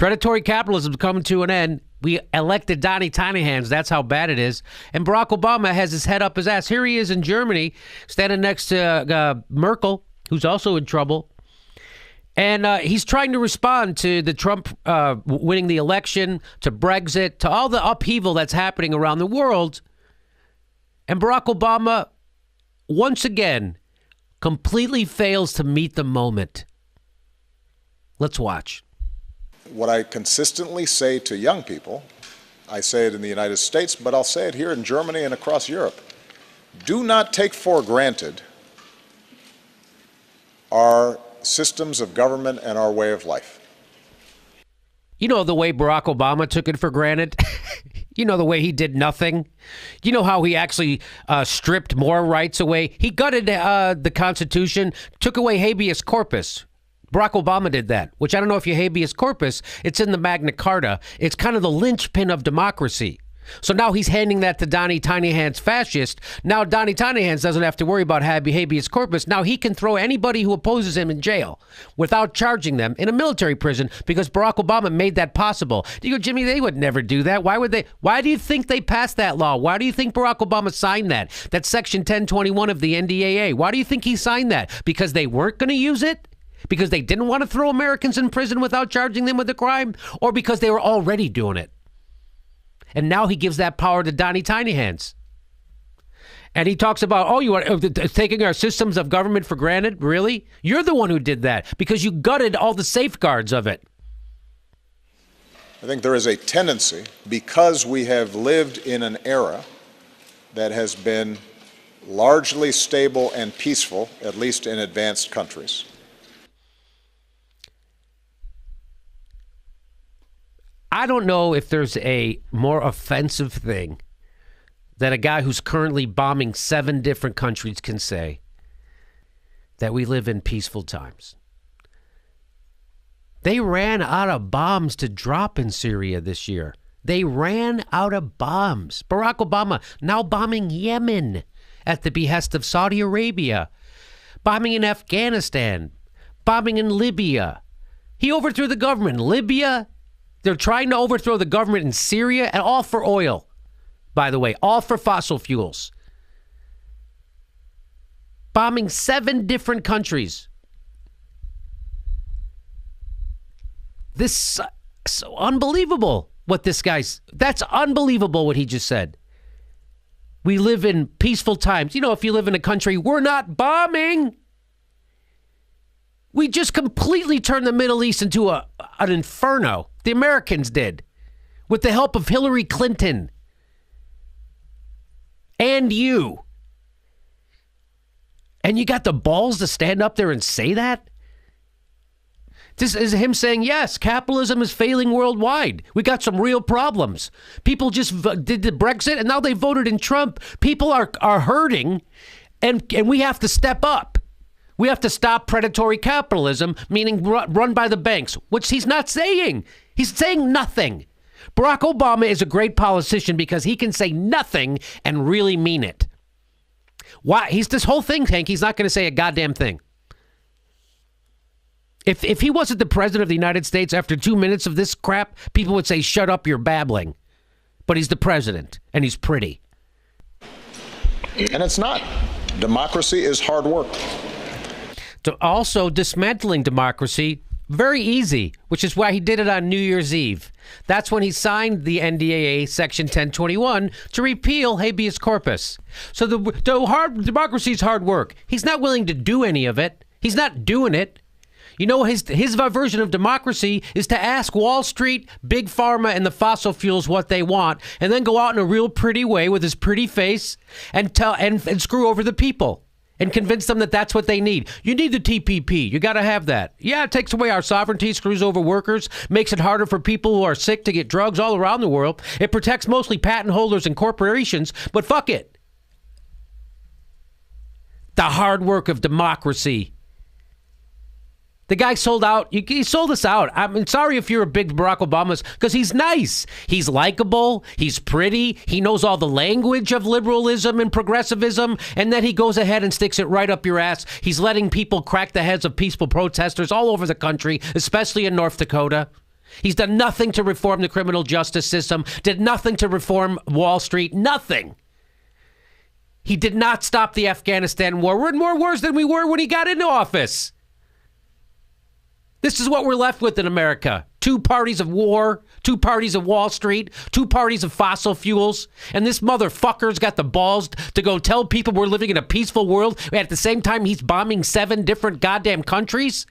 Predatory capitalism is coming to an end. We elected Donnie Tiny Hands. That's how bad it is. And Barack Obama has his head up his ass. Here he is in Germany, standing next to Merkel, who's also in trouble. And he's trying to respond to the Trump winning the election, to Brexit, to all the upheaval that's happening around the world. And Barack Obama, once again, completely fails to meet the moment. Let's watch. What I consistently say to young people, I say it in the United States, but I'll say it here in Germany and across Europe. Do not take for granted our systems of government and our way of life. You know the way Barack Obama took it for granted? You know the way he did nothing? You know how he actually stripped more rights away? He gutted the Constitution, took away habeas corpus. Barack Obama did that, which I don't know if you habeas corpus. It's in the Magna Carta. It's kind of the linchpin of democracy. So now he's handing that to Donnie Tiny Hands fascist. Now Donnie Tiny Hands doesn't have to worry about habeas corpus. Now he can throw anybody who opposes him in jail without charging them in a military prison because Barack Obama made that possible. You go, Jimmy, they would never do that. Why would they? Why do you think they passed that law? Why do you think Barack Obama signed that? That's Section 1021 of the NDAA. Why do you think he signed that? Because they weren't going to use it? Because they didn't want to throw Americans in prison without charging them with a crime? Or because they were already doing it? And now he gives that power to Donnie Tiny Hands. And he talks about, oh, you are taking our systems of government for granted? Really? You're the one who did that because you gutted all the safeguards of it. I think there is a tendency, because we have lived in an era that has been largely stable and peaceful, at least in advanced countries. I don't know if there's a more offensive thing that a guy who's currently bombing 7 different countries can say, that we live in peaceful times. They ran out of bombs to drop in Syria this year. They ran out of bombs. Barack Obama now bombing Yemen at the behest of Saudi Arabia, bombing in Afghanistan, bombing in Libya. He overthrew the government in Libya. They're trying to overthrow the government in Syria, and all for oil, by the way, all for fossil fuels. Bombing 7 different countries. This is so unbelievable what this guy's, that's unbelievable what he just said. We live in peaceful times. You know, if you live in a country, we're not bombing. We just completely turned the Middle East into an inferno. The Americans did, with the help of Hillary Clinton and you. And you got the balls to stand up there and say that? This is him saying, yes, capitalism is failing worldwide. We got some real problems. People just did the Brexit, and now they voted in Trump. People are hurting, and we have to step up. We have to stop predatory capitalism, meaning run by the banks, which he's not saying. He's saying nothing. Barack Obama is a great politician because he can say nothing and really mean it. Why? He's this whole think tank. He's not going to say a goddamn thing. If he wasn't the president of the United States after 2 minutes of this crap, people would say, shut up, you're babbling. But he's the president, and he's pretty. And it's not. Democracy is hard work. Also, dismantling democracy, very easy, which is why he did it on New Year's Eve. That's when he signed the NDAA Section 1021 to repeal habeas corpus. So democracy is hard work. He's not willing to do any of it. He's not doing it. You know, his version of democracy is to ask Wall Street, Big Pharma, and the fossil fuels what they want, and then go out in a real pretty way with his pretty face and screw over the people. And convince them that that's what they need. You need the TPP. You got to have that. Yeah, it takes away our sovereignty, screws over workers, makes it harder for people who are sick to get drugs all around the world. It protects mostly patent holders and corporations, but fuck it. The hard work of democracy. The guy sold out. He sold us out. I'm sorry if you're a big Barack Obama, because he's nice. He's likable. He's pretty. He knows all the language of liberalism and progressivism. And then he goes ahead and sticks it right up your ass. He's letting people crack the heads of peaceful protesters all over the country, especially in North Dakota. He's done nothing to reform the criminal justice system, did nothing to reform Wall Street, nothing. He did not stop the Afghanistan war. We're in more wars than we were when he got into office. This is what we're left with in America. 2 parties of war, 2 parties of Wall Street, 2 parties of fossil fuels. And this motherfucker's got the balls to go tell people we're living in a peaceful world. At the same time, he's bombing 7 different goddamn countries.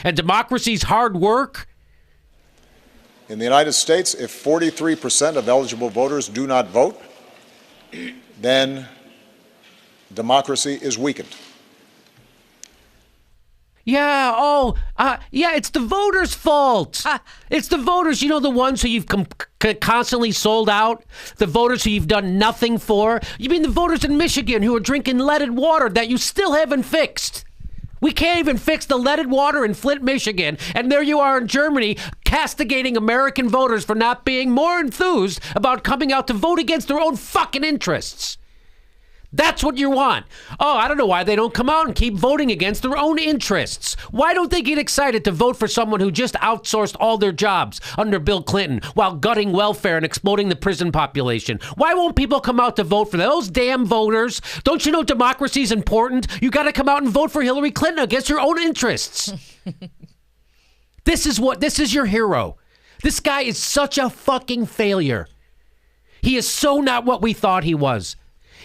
And democracy's hard work. In the United States, if 43% of eligible voters do not vote, then democracy is weakened. Yeah, it's the voters' fault. It's the voters, the ones who you've constantly sold out, the voters who you've done nothing for. You mean the voters in Michigan who are drinking leaded water that you still haven't fixed? We can't even fix the leaded water in Flint, Michigan, and there you are in Germany castigating American voters for not being more enthused about coming out to vote against their own fucking interests. That's what you want. Oh, I don't know why they don't come out and keep voting against their own interests. Why don't they get excited to vote for someone who just outsourced all their jobs under Bill Clinton while gutting welfare and exploding the prison population? Why won't people come out to vote for those damn voters? Don't you know democracy's important? You got to come out and vote for Hillary Clinton against your own interests. This is your hero. This guy is such a fucking failure. He is so not what we thought he was.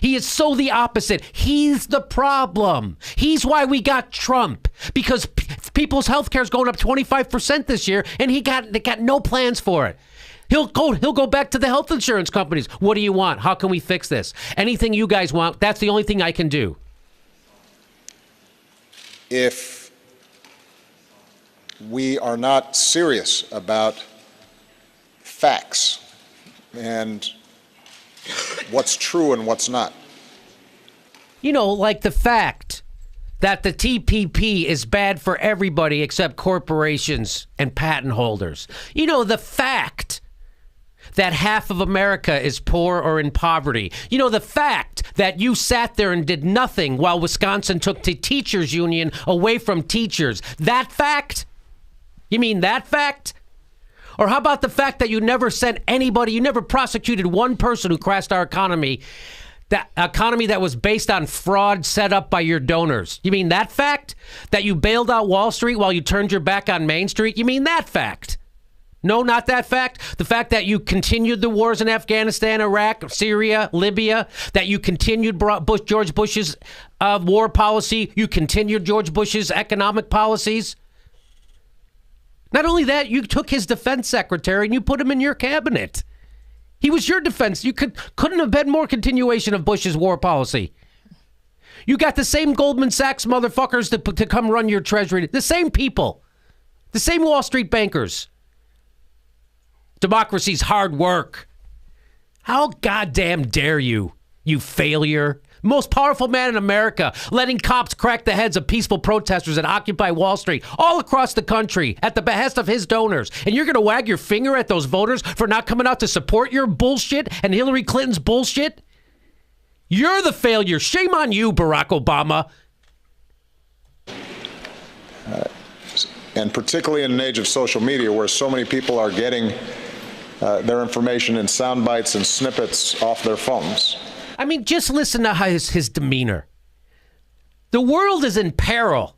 He is so the opposite. He's the problem. He's why we got Trump, because people's health care is going up 25% this year, and they got no plans for it. He'll go back to the health insurance companies. What do you want? How can we fix this? Anything you guys want, that's the only thing I can do. If we are not serious about facts and what's true and what's not. Like the fact that the TPP is bad for everybody except corporations and patent holders. The fact that half of America is poor or in poverty. The fact that you sat there and did nothing while Wisconsin took the teachers union away from teachers. That fact? You mean that fact? Or how about the fact that you never sent anybody, you never prosecuted one person who crashed our economy, that economy that was based on fraud set up by your donors? You mean that fact? That you bailed out Wall Street while you turned your back on Main Street? You mean that fact? No, not that fact. The fact that you continued the wars in Afghanistan, Iraq, Syria, Libya, that you continued George Bush's war policy, you continued George Bush's economic policies. Not only that, you took his defense secretary and you put him in your cabinet. He was your defense. You couldn't have been more continuation of Bush's war policy. You got the same Goldman Sachs motherfuckers to come run your treasury. The same people. The same Wall Street bankers. Democracy's hard work. How goddamn dare you, you failure. Most powerful man in America, letting cops crack the heads of peaceful protesters at Occupy Wall Street all across the country at the behest of his donors. And you're going to wag your finger at those voters for not coming out to support your bullshit and Hillary Clinton's bullshit? You're the failure. Shame on you, Barack Obama. And particularly in an age of social media where so many people are getting their information in sound bites and snippets off their phones. I mean, just listen to his demeanor. The world is in peril.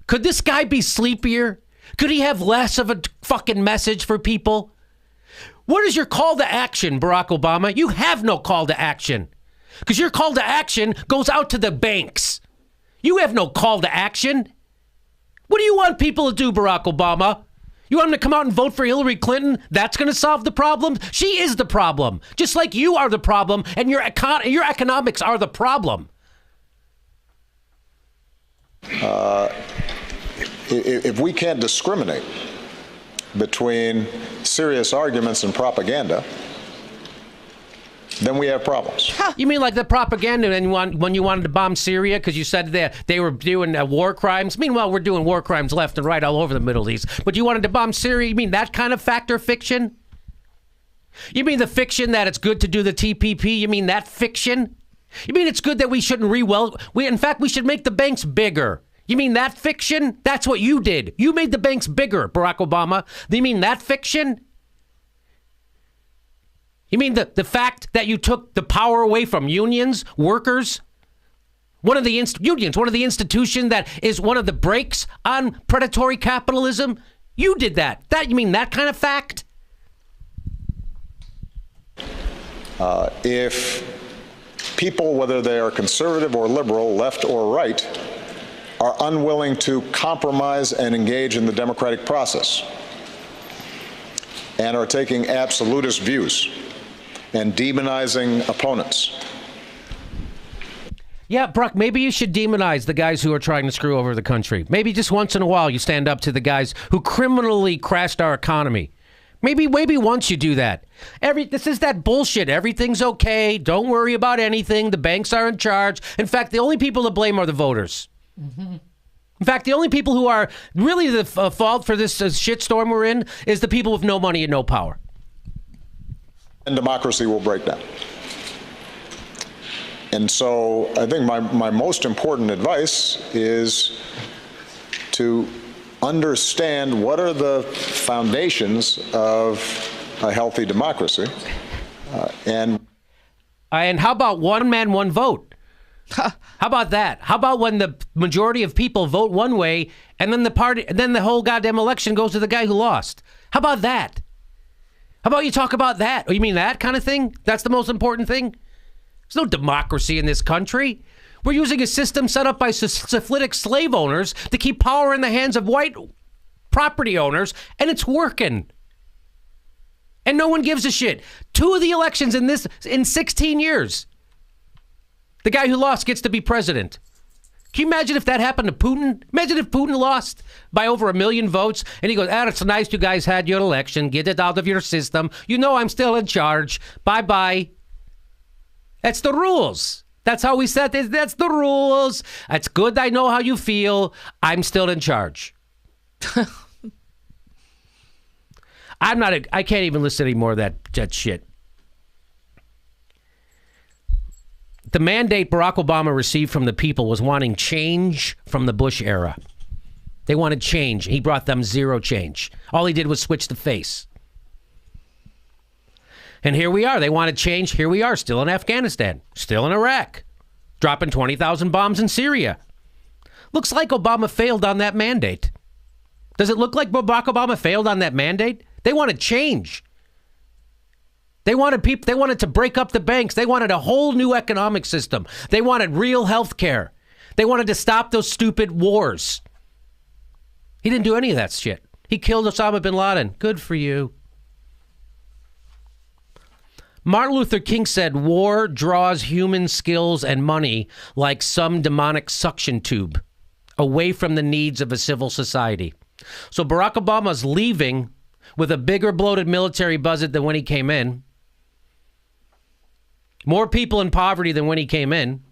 Could this guy be sleepier? Could he have less of a fucking message for people? What is your call to action, Barack Obama? You have no call to action. Because your call to action goes out to the banks. You have no call to action. What do you want people to do, Barack Obama? You want them to come out and vote for Hillary Clinton? That's going to solve the problem? She is the problem. Just like you are the problem, and your economics are the problem. If we can't discriminate between serious arguments and propaganda, then we have problems. You mean like the propaganda when you wanted to bomb Syria because you said that they were doing war crimes? Meanwhile, we're doing war crimes left and right all over the Middle East. But you wanted to bomb Syria? You mean that kind of fact or fiction? You mean the fiction that it's good to do the TPP? You mean that fiction? You mean it's good that we shouldn't in fact, we should make the banks bigger? You mean that fiction? That's what you did. You made the banks bigger, Barack Obama. You mean that fiction? You mean the fact that you took the power away from unions, workers? One of the unions, one of the institutions that is one of the brakes on predatory capitalism? You did that. You mean that kind of fact? If people, whether they are conservative or liberal, left or right, are unwilling to compromise and engage in the democratic process and are taking absolutist views and demonizing opponents. Yeah, Brock, maybe you should demonize the guys who are trying to screw over the country. Maybe just once in a while you stand up to the guys who criminally crashed our economy. Maybe once you do that. This is that bullshit. Everything's okay. Don't worry about anything. The banks are in charge. In fact, the only people to blame are the voters. Mm-hmm. In fact, the only people who are really the fault for this shitstorm we're in is the people with no money and no power. And democracy will break down. And so I think my most important advice is to understand what are the foundations of a healthy democracy. And how about one man, one vote? How about that? How about when the majority of people vote one way and then the whole goddamn election goes to the guy who lost? How about that? How about you talk about that? Oh, you mean that kind of thing? That's the most important thing? There's no democracy in this country. We're using a system set up by syphilitic slave owners to keep power in the hands of white property owners, and it's working. And no one gives a shit. 2 of the elections in 16 years. The guy who lost gets to be president. Can you imagine if that happened to Putin? Imagine if Putin lost by over 1 million votes, and he goes, it's nice you guys had your election. Get it out of your system. You know I'm still in charge. Bye-bye. That's the rules. That's how we set this. That's the rules. It's good I know how you feel. I'm still in charge. I can't even listen anymore to that shit. The mandate Barack Obama received from the people was wanting change from the Bush era. They wanted change. He brought them zero change. All he did was switch the face. And here we are. They wanted change. Here we are, still in Afghanistan, still in Iraq, dropping 20,000 bombs in Syria. Looks like Obama failed on that mandate. Does it look like Barack Obama failed on that mandate? They wanted change. They wanted to break up the banks. They wanted a whole new economic system. They wanted real health care. They wanted to stop those stupid wars. He didn't do any of that shit. He killed Osama bin Laden. Good for you. Martin Luther King said, war draws human skills and money like some demonic suction tube away from the needs of a civil society. So Barack Obama's leaving with a bigger bloated military budget than when he came in. More people in poverty than when he came in.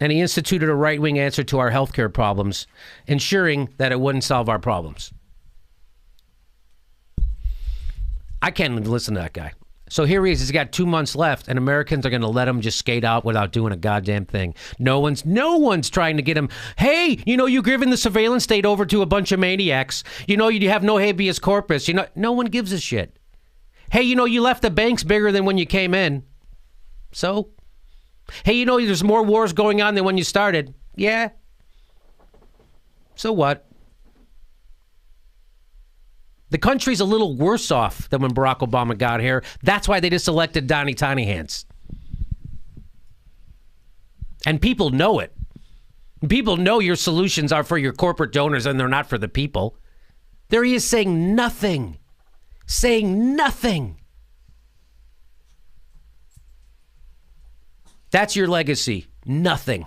And he instituted a right-wing answer to our healthcare problems, ensuring that it wouldn't solve our problems. I can't even listen to that guy. So here he is. He's got 2 months left, and Americans are going to let him just skate out without doing a goddamn thing. No one's trying to get him. Hey, you're giving the surveillance state over to a bunch of maniacs. You have no habeas corpus. No one gives a shit. Hey, you left the banks bigger than when you came in. So? Hey, there's more wars going on than when you started. Yeah. So what? The country's a little worse off than when Barack Obama got here. That's why they just elected Donnie Tiny Hands. And people know it. People know your solutions are for your corporate donors and they're not for the people. There he is saying nothing. Saying nothing. That's your legacy. Nothing.